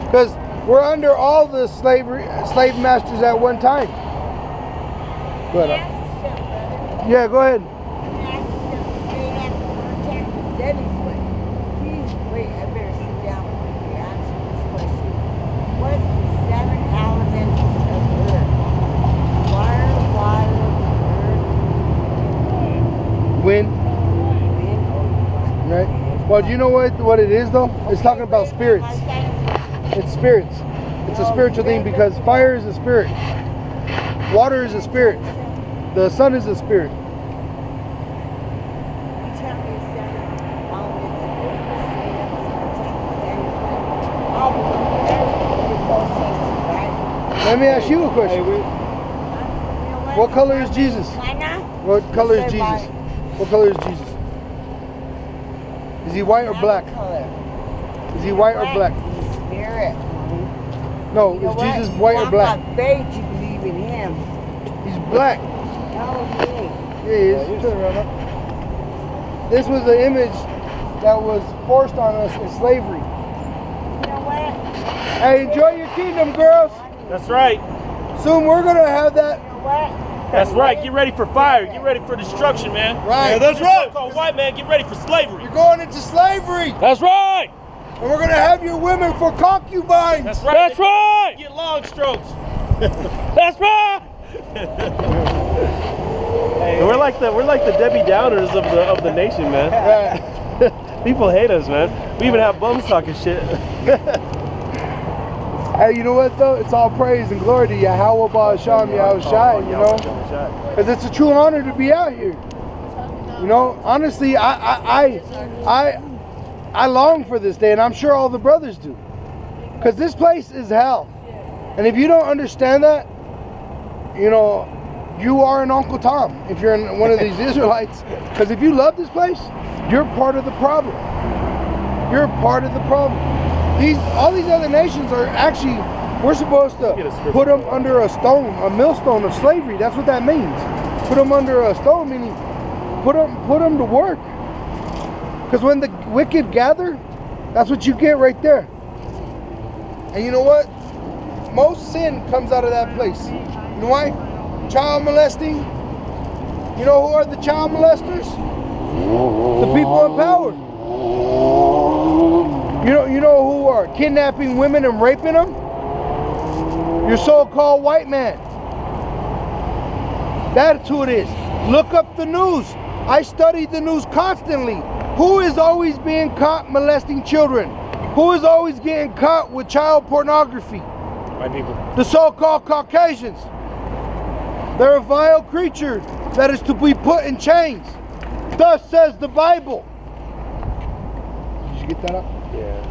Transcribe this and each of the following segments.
Because we're under all the slave masters at one time. But, yeah, go ahead. Wait, I better sit down and answer this question. What's the 7 elements of earth? Fire, water, earth, Wind. wind, Right. Well, do you know what it is though? It's talking about spirits. It's spirits. It's a spiritual thing because fire is a spirit. Water is a spirit. The sun is a spirit. Let me ask you a question. What color is Jesus? What color is Jesus? What color is Jesus? Is he white or black? Is he white or black? Spirit. No, is Jesus white or black? I'm not faith to believe in him. He's black. No, he ain't. Yeah, he is. Turn around up. This was an image that was forced on us in slavery. You know what? Hey, enjoy your kingdom, girls. That's right. Soon we're gonna have that. You know what? That's right. Get ready for fire. Get ready for destruction, man. Right. Yeah, that's right. So-called white man, get ready for slavery. You're going into slavery. That's right. And we're gonna have your women for concubines. That's right. That's right. Get long strokes. That's right. Hey, we're like the Debbie Downers of the nation, man. Right. People hate us, man. We even have bums talking shit. Hey, you know what though? It's all praise and glory to Yahweh Ba'asham Yahushai, you know? Because it's a true honor to be out here. You know, honestly, I long for this day, and I'm sure all the brothers do. Because this place is hell. And if you don't understand that, you know, you are an Uncle Tom if you're in one of these Israelites. Because if you love this place, you're part of the problem. You're part of the problem. All these other nations are actually, we're supposed to put them under a stone, a millstone of slavery. That's what that means. Put them under a stone, meaning put them to work. Because when the wicked gather, that's what you get right there. And you know what? Most sin comes out of that place. You know why? Child molesting. You know who are the child molesters? The people in power. You know who are kidnapping women and raping them? Your so-called white man. That's who it is. Look up the news. I study the news constantly. Who is always being caught molesting children? Who is always getting caught with child pornography? White people. The so-called Caucasians. They're a vile creature that is to be put in chains. Thus says the Bible. Did you get that up? Yeah.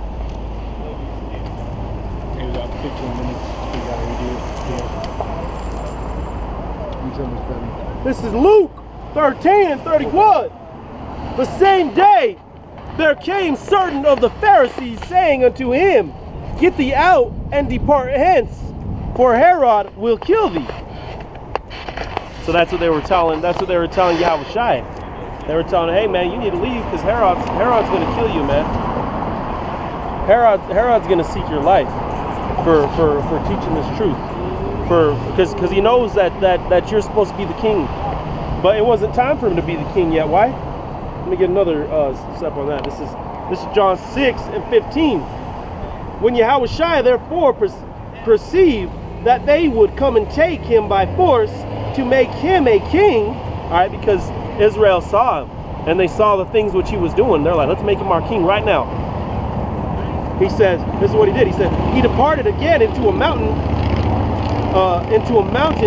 It was about 15 minutes. We gotta redo it. This is Luke 13 and 31. The same day there came certain of the Pharisees, saying unto him, Get thee out and depart hence, for Herod will kill thee. So that's what they were telling. That's what they were telling Yahushai. They were telling, hey man, you need to leave because Herod's going to kill you, man. Herod's going to seek your life for teaching this truth. Because he knows that you're supposed to be the king, but it wasn't time for him to be the king yet. Why? Let me get another step on that. This is John 6 and 15. When Yahushai therefore perceived that they would come and take him by force to make him a king, all right, because Israel saw him and they saw the things which he was doing. They're like, let's make him our king right now. He says, this is what he did. He said, he departed again into a mountain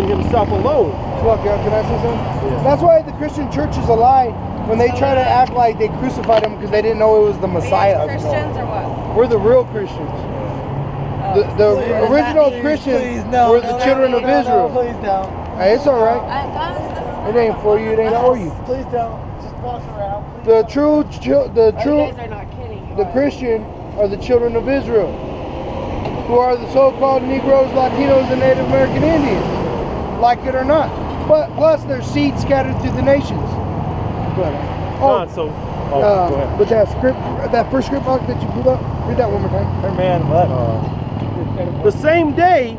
himself alone. Look, can I say something? Yeah. That's why the Christian church is a lie when they try to act like they crucified him because they didn't know it was the Messiah. Christians or what? We're the real Christians. The original Christians were the children of Israel. Please don't. Hey, it's all right. It ain't for you. It ain't for you. Please don't. Just walk around. The true, You guys are not kidding. the Christian are the children of Israel, who are the so-called Negroes, Latinos, and Native American Indians, like it or not. But plus, there's seed scattered through the nations. But, Go ahead. but that first script box that you pulled up, read that one more time. Hey man, what? The same day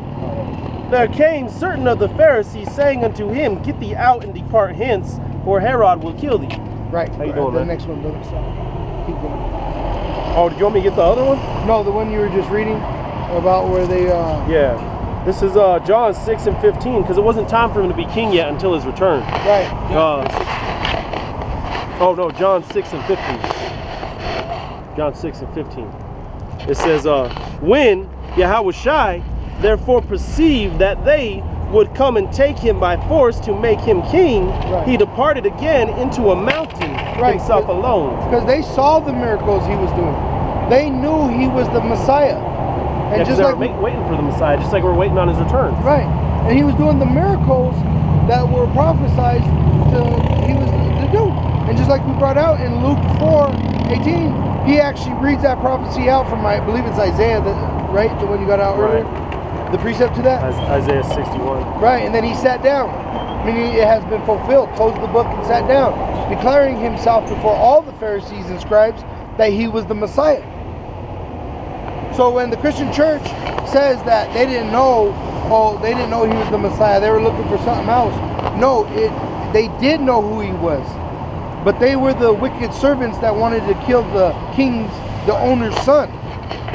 there came certain of the Pharisees, saying unto him, Get thee out and depart hence, for Herod will kill thee. Right. How you doing, the man? next one, brother. Keep going. Oh, did you want me to get the other one? No, the one you were just reading about where they. Yeah. This is John 6 and 15, because it wasn't time for him to be king yet until his return. Right. Oh no, John 6 and 15. John 6 and 15. It says, when Yahushua therefore perceived that they would come and take him by force to make him king, right. He departed again into a mountain, right. himself alone. Because they saw the miracles he was doing. They knew he was the Messiah. And Yeah, just they like were waiting for the Messiah, just like we're waiting on his return. right. And he was doing the miracles that were prophesied he was to do. And just like we brought out in Luke 4:18, he actually reads that prophecy out from, I believe it's Isaiah, right? The one you got out earlier? The precept to that? Isaiah 61. Right, and then he sat down, meaning it has been fulfilled, closed the book and sat down, declaring himself before all the Pharisees and scribes that he was the Messiah. So when the Christian church says that they didn't know, they didn't know he was the Messiah, they were looking for something else. No, they did know who he was. But they were the wicked servants that wanted to kill the king's, the owner's son,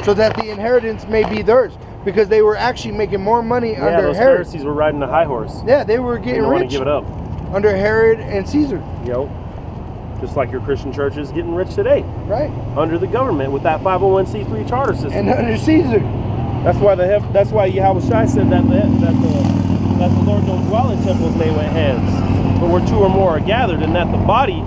so that the inheritance may be theirs. Because they were actually making more money under those Herod. Pharisees were riding a high horse. Yeah, they were They getting didn't want to rich give it up. under Herod and Caesar. Yep. Just like your Christian church is getting rich today. Right. Under the government with that 501c3 charter system. And under Caesar. That's why Yahushua said that the Lord don't dwell in temples made with hands, but where two or more are gathered, and that the body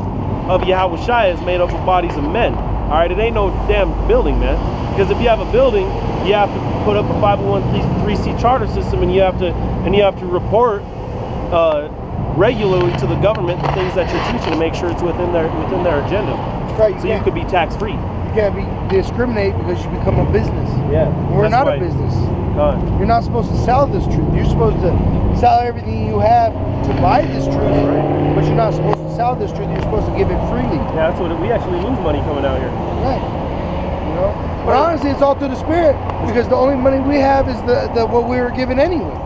of Yahushua is made up of bodies of men. All right, it ain't no damn building, man. Because if you have a building, you have to put up a 501c3 charter system, and you have to report regularly to the government the things that you're teaching to make sure it's within their agenda. Right. So you could be tax free. You can't discriminate because you become a business. Yeah. We're not a business. You're not supposed to sell this truth. You're supposed to sell everything you have to buy this truth. Right. But you're not supposed to sell this truth. You're supposed to give it freely. Yeah, that's what we actually lose money coming out here. Right. You know. But honestly, it's all through the Spirit, because the only money we have is the what we were given anyway.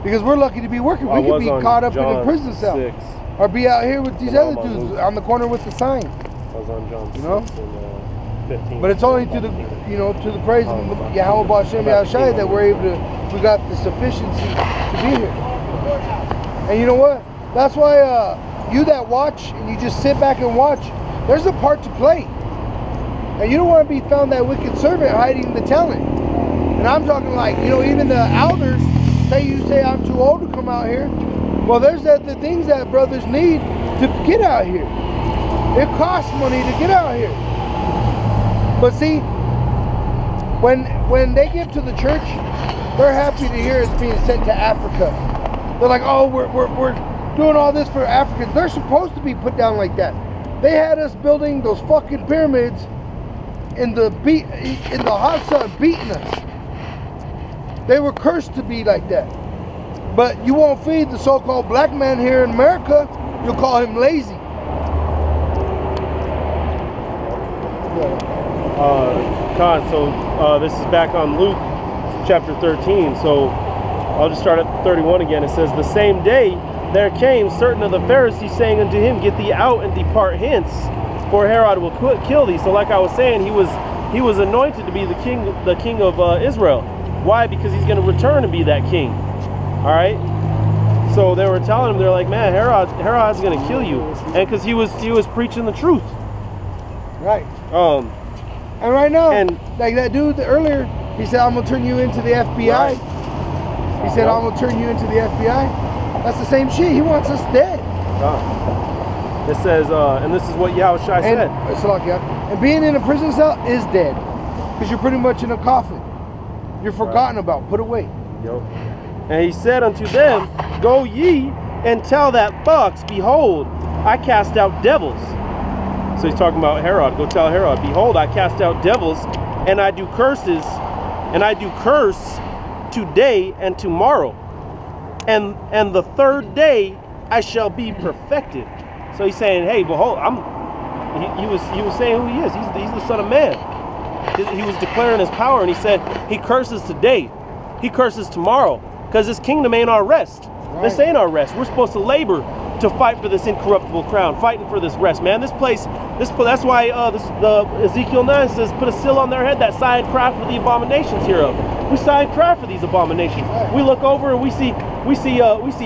Because we're lucky to be working. We could be caught up in a prison cell, 6. or be out here with these other dudes on the corner with the sign. I was on John 6 know? and 15. But it's only to the to the praise of Yahweh B'Shem Yahushua that we're able to. We got the sufficiency to be here. And you know what? That's why you that watch and you just sit back and watch, there's a part to play. And you don't want to be found that wicked servant hiding the talent. And I'm talking like, even the elders say I'm too old to come out here. Well, there's the things that brothers need to get out here. It costs money to get out here. But see, when they give to the church, they're happy to hear it's being sent to Africa. They're like, oh, we're doing all this for Africans. They're supposed to be put down like that. They had us building those fucking pyramids in the hot sun, beating us. They were cursed to be like that. But you won't feed the so-called black man here in America. You'll call him lazy. So this is back on Luke chapter 13. So I'll just start at 31 again. It says, the same day there came certain of the Pharisees, saying unto him, Get thee out and depart hence, for Herod will kill thee. So like I was saying, he was anointed to be the king of Israel. Why? Because he's going to return to be that king. All right. So they were telling him, they're like, man, Herod's going to kill you, and because he was preaching the truth. Right. And right now, like that dude earlier, he said, I'm going to turn you into the FBI. Right. He said, I'm going to turn you into the FBI. That's the same shit. He wants us dead. It says, and this is what Yahushua said. And being in a prison cell is dead, because you're pretty much in a coffin. You're forgotten about, put away. Yep. And he said unto them, Go ye and tell that fox, Behold, I cast out devils. So he's talking about Herod. Go tell Herod, Behold, I cast out devils, and I do curse today and tomorrow, and the third day I shall be perfected. So he's saying, hey, behold, he was saying who he is. He's the Son of Man. he was declaring his power, and he said he curses today, he curses tomorrow, because this kingdom ain't our rest. Right. This ain't our rest. We're supposed to labor to fight for this incorruptible crown, fighting for this rest, man. This place, that's why the Ezekiel 9 says, put a seal on their head that sigh and cry for the abominations hereof. We sigh and cry for these abominations. Right. We look over and we see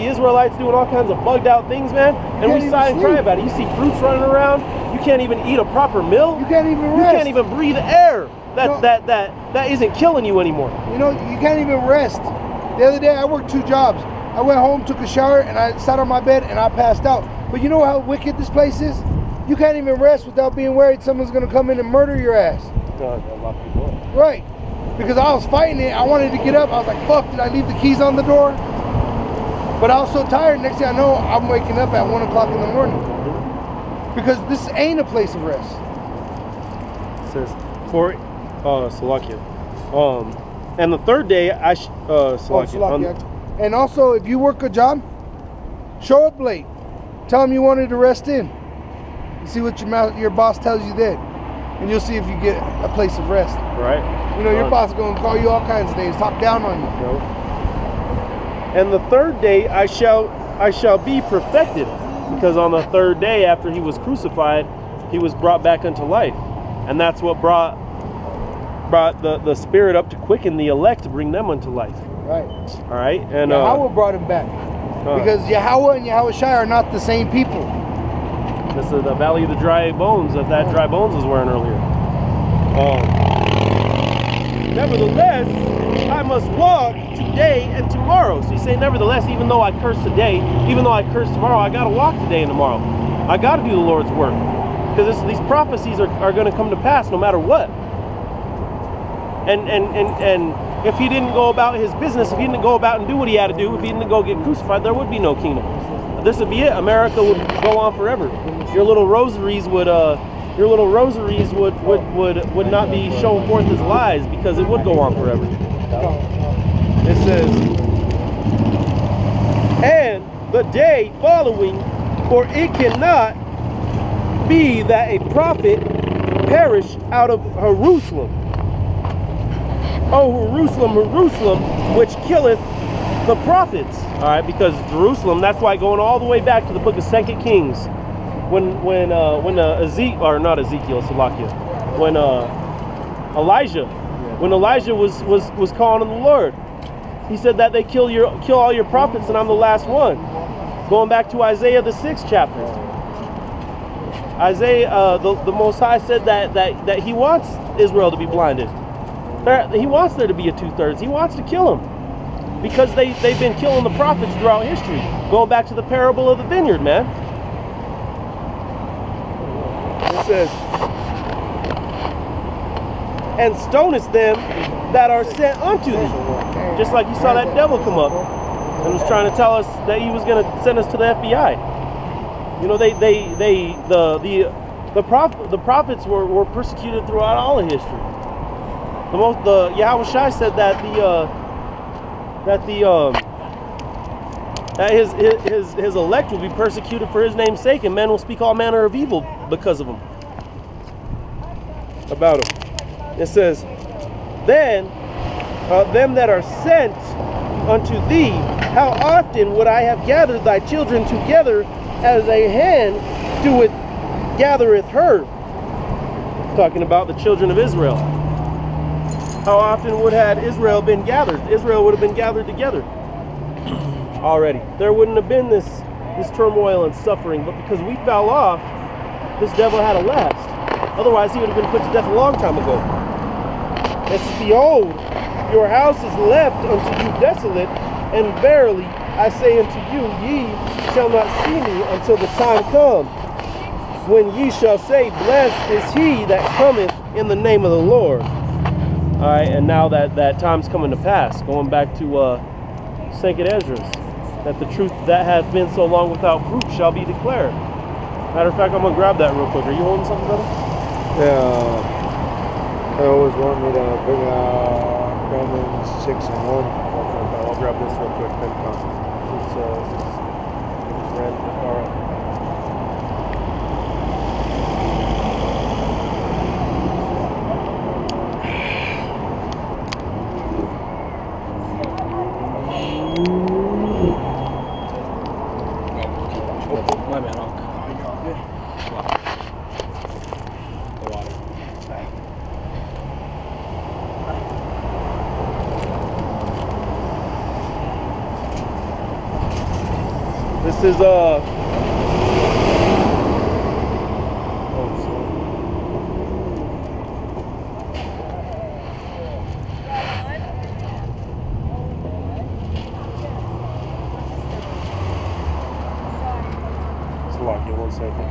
Israelites doing all kinds of bugged out things, man, and we sigh and cry about it. You see fruits running around. You can't even eat a proper meal. You can't even rest. You can't even breathe air that isn't killing you anymore. You know, you can't even rest. The other day I worked 2 jobs. I went home, took a shower, and I sat on my bed and I passed out. But you know how wicked this place is? You can't even rest without being worried someone's gonna come in and murder your ass. Right. Because I was fighting it. I wanted to get up. I was like, fuck, did I leave the keys on the door? But I was so tired. Next thing I know, I'm waking up at 1 o'clock in the morning. Because this ain't a place of rest. It says, Salakia. And the third day, Salakia. And also, if you work a job, show up late. Tell them you wanted to rest in. You see what your boss tells you then. And you'll see if you get a place of rest. Right. You know, your boss is going to call you all kinds of names, talk down on you. No. And the third day I shall be perfected. Because on the third day after he was crucified, he was brought back unto life. And that's what brought the Spirit up to quicken the elect, to bring them unto life. Right. All right. And Yahweh brought him back. Because Yahweh and Yahweh Shai are not the same people. This is the valley of the dry bones that dry bones was wearing earlier. Nevertheless, I must walk today and tomorrow. So you say, nevertheless, even though I curse today, even though I curse tomorrow, I got to walk today and tomorrow. I got to do the Lord's work. Because these prophecies are going to come to pass no matter what. And if he didn't go about his business, if he didn't go about and do what he had to do, if he didn't go get crucified, there would be no kingdom. This would be it. America would go on forever. Your little rosaries would not be shown forth as lies, because it would go on forever. It says, and the day following, for it cannot be that a prophet perish out of Jerusalem. Oh, Jerusalem, Jerusalem, which killeth the prophets. All right, because Jerusalem, that's why going all the way back to the book of 2 Kings, when Elijah was calling on the Lord, he said that they kill all your prophets and I'm the last one. Going back to Isaiah the 6th chapter, Isaiah, the Most High said that he wants Israel to be blinded. He wants there to be a 2/3. He wants to kill them. Because they've been killing the prophets throughout history. Going back to the parable of the vineyard, man. It says, and stonest them that are sent unto thee. Just like you saw that devil come up and was trying to tell us that he was going to send us to the FBI. You know, the prophets were persecuted throughout all of history. The Yahweh Shai said that his elect will be persecuted for his name's sake, and men will speak all manner of evil because of him. About him. It says, then them that are sent unto thee, how often would I have gathered thy children together as a hen gathereth her? Talking about the children of Israel. How often would had Israel been gathered? Israel would have been gathered together already. There wouldn't have been this turmoil and suffering, but because we fell off, this devil had to last. Otherwise, he would have been put to death a long time ago. It says, behold, your house is left unto you desolate, and verily I say unto you, ye shall not see me until the time come, when ye shall say, blessed is he that cometh in the name of the Lord. All right, and now that time's coming to pass, going back to St. Esdras, that the truth that hath been so long without fruit shall be declared. Matter of fact, I'm gonna grab that real quick. Are you holding something, brother? Yeah, I always want me to bring out Romans 6:1. I'll grab this real quick. Then it's red. All right. This is Slovakia, 1 second.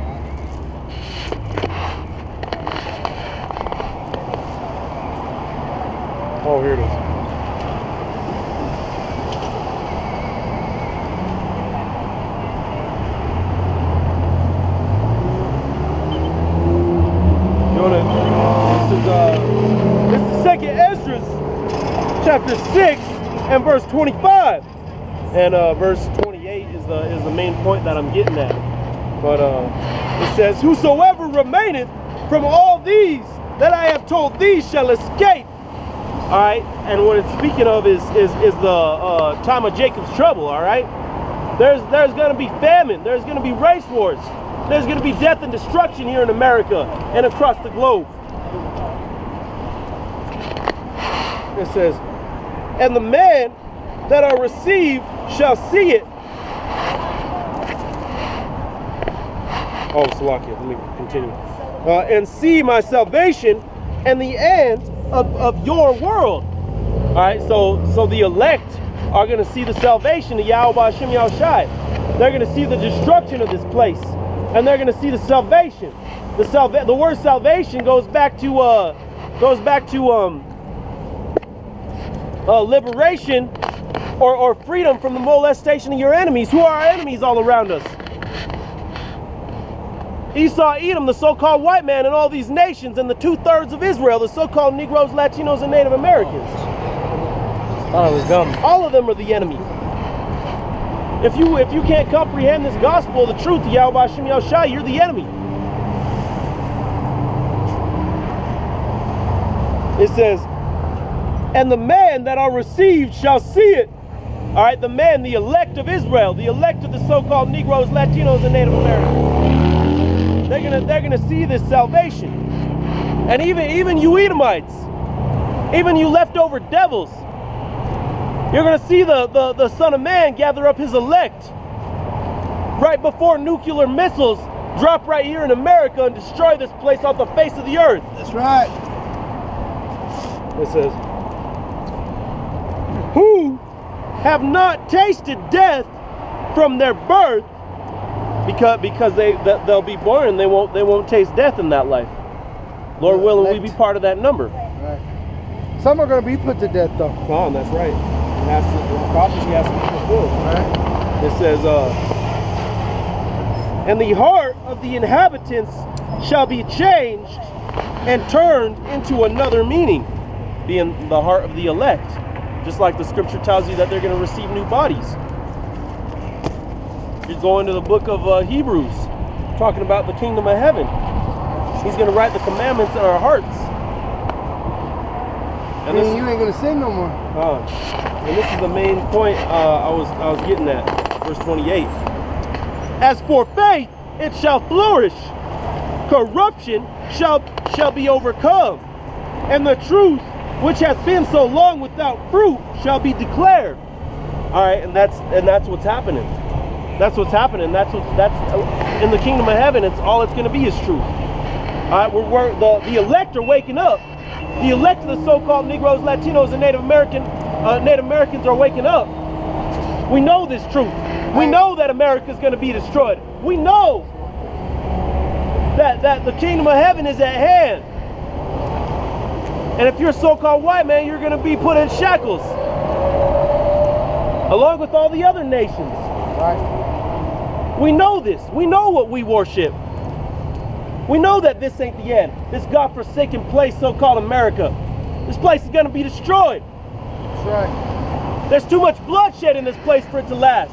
Oh, here it is. This is 2nd Esdras, chapter 6 and verse 25, and verse 28 is the main point that I'm getting at. But it says, "Whosoever remaineth from all these that I have told thee shall escape." All right, and what it's speaking of is the time of Jacob's trouble. All right, there's going to be famine, there's going to be race wars, there's going to be death and destruction here in America and across the globe. It says, "And the man that are received shall see it." Oh, Slovakia, let me continue. "And see my salvation and the end of your world." All right, so the elect are going to see the salvation of Yahweh Hashem Yahushai. They're going to see the destruction of this place, and they're going to see the salvation. The word salvation goes back to liberation or freedom from the molestation of your enemies. Who are our enemies all around us? Esau, Edom, the so-called white man, and all these nations, and the 2/3 of Israel, the so-called Negroes, Latinos, and Native Americans. Thought it was gum. All of them are the enemy. If you can't comprehend this gospel, the truth of Yahweh Hashem Yahushai, you're the enemy. It says, "And the man that are received shall see it." All right, the man, the elect of Israel, the elect of the so-called Negroes, Latinos, and Native Americans. They're gonna see this salvation. And even you Edomites, even you leftover devils, you're gonna see the Son of Man gather up his elect right before nuclear missiles drop right here in America and destroy this place off the face of the earth. That's right. It says, "Who have not tasted death from their birth," because they'll be born and they won't taste death in that life. Lord willing, we be part of that number. Right. Some are going to be put to death, though. Oh, that's right. The prophecy has to be fulfilled. Right. It says, "And the heart of the inhabitants shall be changed and turned into another meaning," being the heart of the elect. Just like the scripture tells you that they're going to receive new bodies. You go into the book of Hebrews, talking about the kingdom of heaven. He's going to write the commandments in our hearts. And this, you ain't going to sin no more. and this is the main point I was getting at, verse 28. "As for faith, it shall flourish. Corruption shall be overcome, and the truth, which hath been so long without fruit, shall be declared." All right, and that's what's happening. That's what's happening. That's in the kingdom of heaven. It's going to be is truth. All right, the elect are waking up. The elect of the so-called Negroes, Latinos, and Native Americans are waking up. We know this truth. We know that America is going to be destroyed. We know that the kingdom of heaven is at hand. And if you're a so-called white man, you're going to be put in shackles, along with all the other nations. Right. We know this. We know what we worship. We know that this ain't the end. This godforsaken place, so-called America. This place is going to be destroyed. That's right. There's too much bloodshed in this place for it to last.